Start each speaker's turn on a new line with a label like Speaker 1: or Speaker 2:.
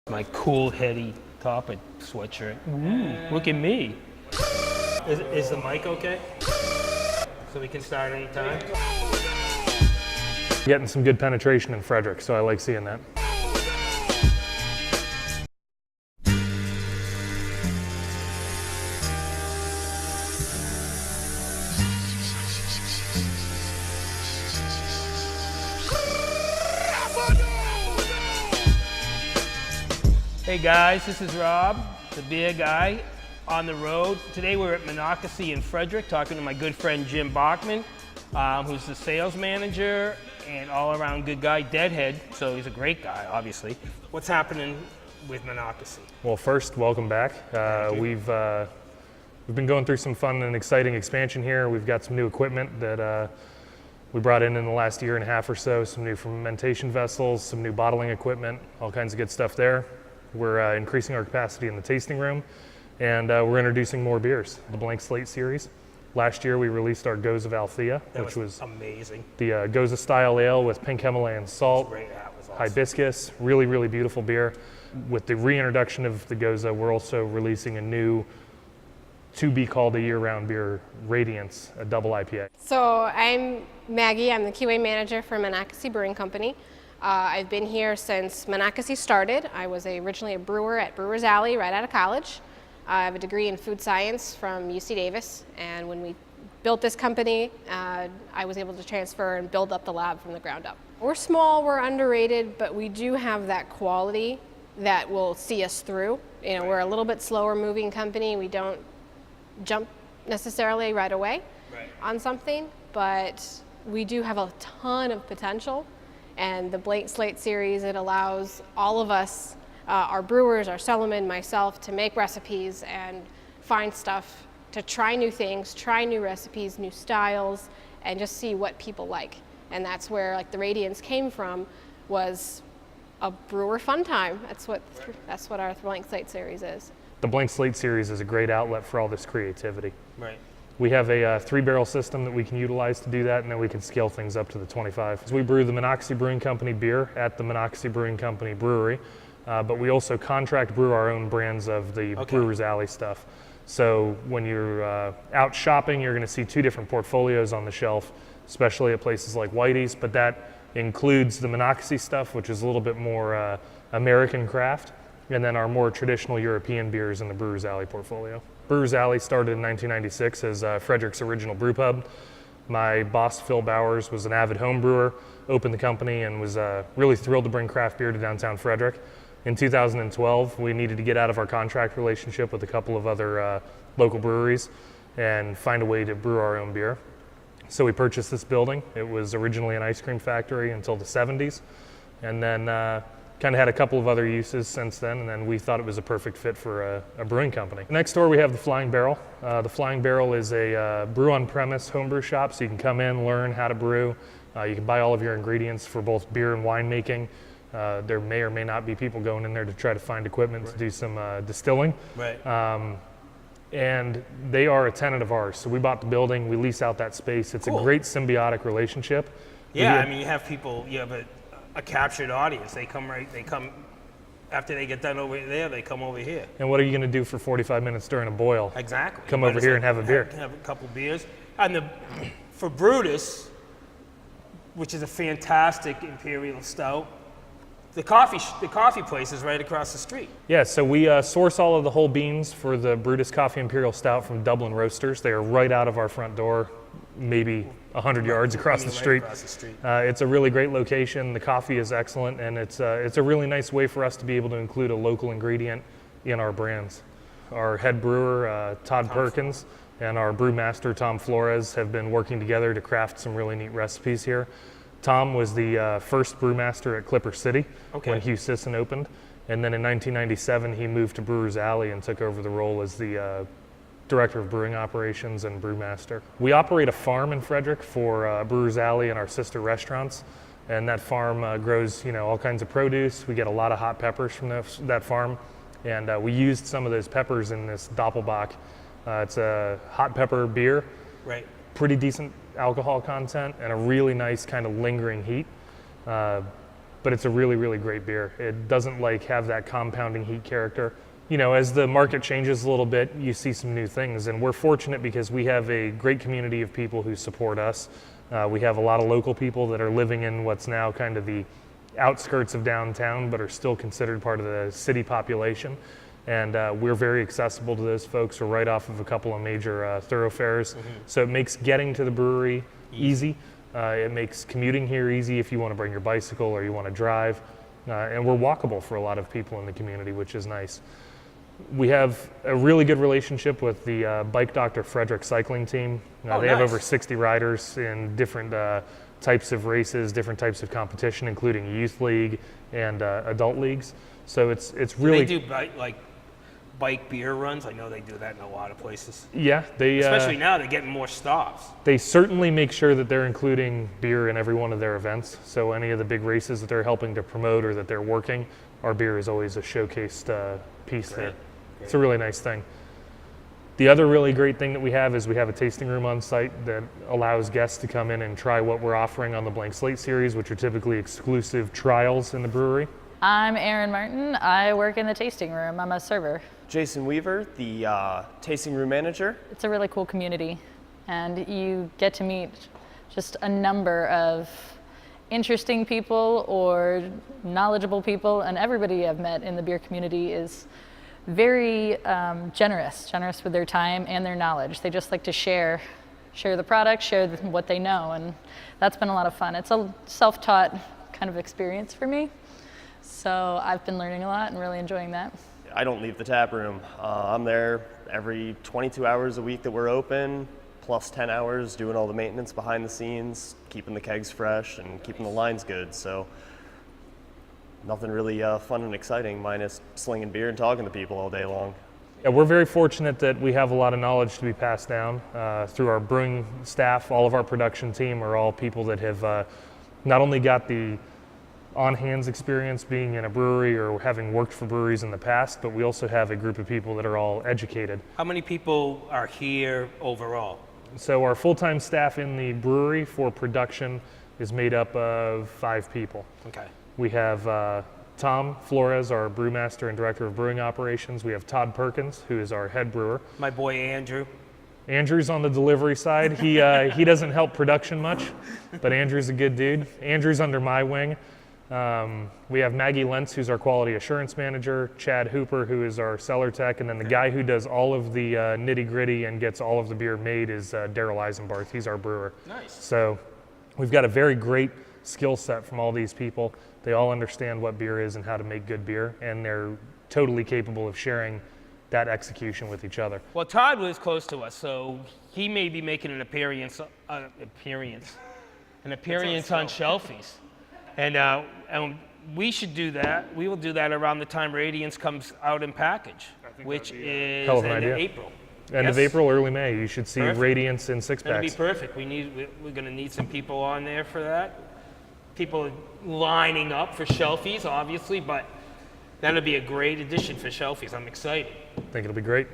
Speaker 1: My cool, heady Topper sweatshirt. Ooh, look at me. Is the mic okay? So we can start anytime?
Speaker 2: Getting some good penetration in Frederick, so I like seeing that.
Speaker 1: Hey guys, this is Rob, the beer guy, on the road. Today we're at Monocacy in Frederick talking to my good friend Jim Bachman, who's the sales manager and all-around good guy, deadhead, so he's a great guy, obviously. What's happening with Monocacy?
Speaker 2: Well, first, welcome back. We've been going through some fun and exciting expansion here. We've got some new equipment that we brought in the last year and a half or so, some new fermentation vessels, some new bottling equipment, all kinds of good stuff there. We're increasing our capacity in the tasting room, and we're introducing more beers, the Blank Slate series. Last year we released our Goza Valthea, which was
Speaker 1: amazing.
Speaker 2: The Goza style ale with pink Himalayan salt,
Speaker 1: Awesome.
Speaker 2: hibiscus, really, really beautiful beer. With the reintroduction of the Goza, we're also releasing a new, to be called a year-round beer, Radiance, a double IPA.
Speaker 3: So I'm Maggie, I'm the QA manager for Monocacy Brewing Company. I've been here since Monocacy started. I was originally a brewer at Brewer's Alley right out of college. I have a degree in food science from UC Davis, and when we built this company, I was able to transfer and build up the lab from the ground up. We're small, we're underrated, but we do have that quality that will see us through. You know, we're a little bit slower moving company. We don't jump necessarily right away on something, but we do have a ton of potential. And the Blank Slate series, it allows all of us, our brewers, our cellarmen, myself, to make recipes and find stuff, to try new things, try new recipes, new styles, and just see what people like. And that's where like the Radiance came from, was a brewer fun time. That's what our Blank Slate series is. The
Speaker 2: Blank Slate series is a great outlet for all this creativity.
Speaker 1: Right.
Speaker 2: We have a 3-barrel system that we can utilize to do that, and then we can scale things up to the 25. So we brew the Monocacy Brewing Company beer at the Monocacy Brewing Company brewery, but we also contract brew our own brands of the Brewer's Alley stuff. So when you're out shopping, you're going to see 2 different portfolios on the shelf, especially at places like Whitey's, but that includes the Monocacy stuff, which is a little bit more American craft, and then our more traditional European beers in the Brewer's Alley portfolio. Brewer's Alley started in 1996 as Frederick's original brew pub. My boss, Phil Bowers, was an avid home brewer, opened the company, and was really thrilled to bring craft beer to downtown Frederick. In 2012, we needed to get out of our contract relationship with a couple of other local breweries and find a way to brew our own beer. So we purchased this building. It was originally an ice cream factory until the 70s, and then kind of had a couple of other uses since then, and then we thought it was a perfect fit for a brewing company. Next door we have the Flying Barrel. The Flying Barrel is a brew on-premise homebrew shop, so you can come in, learn how to brew. You can buy all of your ingredients for both beer and wine making. There may or may not be people going in there to try to find equipment to do some distilling.
Speaker 1: Right.
Speaker 2: And they are a tenant of ours, so we bought the building, we lease out that space. It's a great symbiotic relationship.
Speaker 1: Yeah, I mean, you have a captured audience. They come after they get done over there, they come over here.
Speaker 2: And what are you going to do for 45 minutes during a boil?
Speaker 1: Exactly.
Speaker 2: Come over here and have a beer.
Speaker 1: Have a couple beers. And for Brutus, which is a fantastic imperial stout, the coffee place is right across the street.
Speaker 2: Yeah, so we source all of the whole beans for the Brutus Coffee Imperial Stout from Dublin Roasters. They are right out of our front door, maybe 100 yards across the street. It's a really great location. The coffee is excellent, and it's a really nice way for us to be able to include a local ingredient in our brands. Our head brewer, Todd Perkins, and our brewmaster, Tom Flores, have been working together to craft some really neat recipes here. Tom was the first brewmaster at Clipper City when Hugh Sisson opened, and then in 1997 he moved to Brewer's Alley and took over the role as the Director of Brewing Operations and Brewmaster. We operate a farm in Frederick for Brewer's Alley and our sister restaurants, and that farm grows all kinds of produce. We get a lot of hot peppers from that farm, and we used some of those peppers in this Doppelbock. It's a hot pepper beer, pretty decent alcohol content, and a really nice kind of lingering heat. but it's a really, really great beer. It doesn't like have that compounding heat character. You know, as the market changes a little bit, you see some new things, and we're fortunate because we have a great community of people who support us. We have a lot of local people that are living in what's now kind of the outskirts of downtown, but are still considered part of the city population. And we're very accessible to those folks. We're right off of a couple of major thoroughfares. So it makes getting to the brewery easy. It makes commuting here easy if you want to bring your bicycle or you want to drive. And we're walkable for a lot of people in the community, which is nice. We have a really good relationship with the Bike Doctor Frederick cycling team. They have over 60 riders in different types of races, different types of competition, including youth league and adult leagues. So it's really.
Speaker 1: Do they do bike beer runs? I know they do that in a lot of places.
Speaker 2: Yeah, they
Speaker 1: especially now they're getting more stops.
Speaker 2: They certainly make sure that they're including beer in every one of their events. So any of the big races that they're helping to promote or that they're working, our beer is always a showcased piece there. It's a really nice thing. The other really great thing that we have is we have a tasting room on site that allows guests to come in and try what we're offering on the Blank Slate series, which are typically exclusive trials in the brewery.
Speaker 4: I'm Erin Martin. I work in the tasting room. I'm a server.
Speaker 5: Jason Weaver, the tasting room manager.
Speaker 4: It's a really cool community, and you get to meet just a number of interesting people or knowledgeable people, and everybody I've met in the beer community is very generous with their time and their knowledge. They just like to share the product, share what they know, and that's been a lot of fun. It's a self-taught kind of experience for me, so I've been learning a lot and really enjoying that.
Speaker 5: I don't leave the tap room. I'm there every 22 hours a week that we're open, plus 10 hours doing all the maintenance behind the scenes, keeping the kegs fresh and keeping the lines good. So nothing really fun and exciting minus slinging beer and talking to people all day long.
Speaker 2: Yeah, we're very fortunate that we have a lot of knowledge to be passed down through our brewing staff. All of our production team are all people that have not only got the on-hands experience being in a brewery or having worked for breweries in the past, but we also have a group of people that are all educated.
Speaker 1: How many people are here overall?
Speaker 2: So our full-time staff in the brewery for production is made up of 5 people.
Speaker 1: Okay.
Speaker 2: We have Tom Flores, our brewmaster and director of brewing operations. We have Todd Perkins, who is our head brewer.
Speaker 1: My boy Andrew.
Speaker 2: Andrew's on the delivery side. He doesn't help production much, but Andrew's a good dude. Andrew's under my wing. We have Maggie Lentz, who's our quality assurance manager, Chad Hooper, who is our cellar tech, and then the guy who does all of the nitty-gritty and gets all of the beer made is Daryl Eisenbarth. He's our brewer.
Speaker 1: Nice.
Speaker 2: So we've got a very great skill set from all these people. They all understand what beer is and how to make good beer, and they're totally capable of sharing that execution with each other.
Speaker 1: Well, Todd was close to us, so he may be making an appearance on Shelfies. And we should do that. We will do that around the time Radiance comes out in package, which is
Speaker 2: hell of an
Speaker 1: end
Speaker 2: idea.
Speaker 1: of April.
Speaker 2: End of April, early May. You should see
Speaker 1: Perfect.
Speaker 2: Radiance in 6-packs.
Speaker 1: That'd be perfect. We're going to need some people on there for that. People lining up for Shelfies, obviously, but that'll be a great addition for Shelfies. I'm excited.
Speaker 2: I think it'll be great.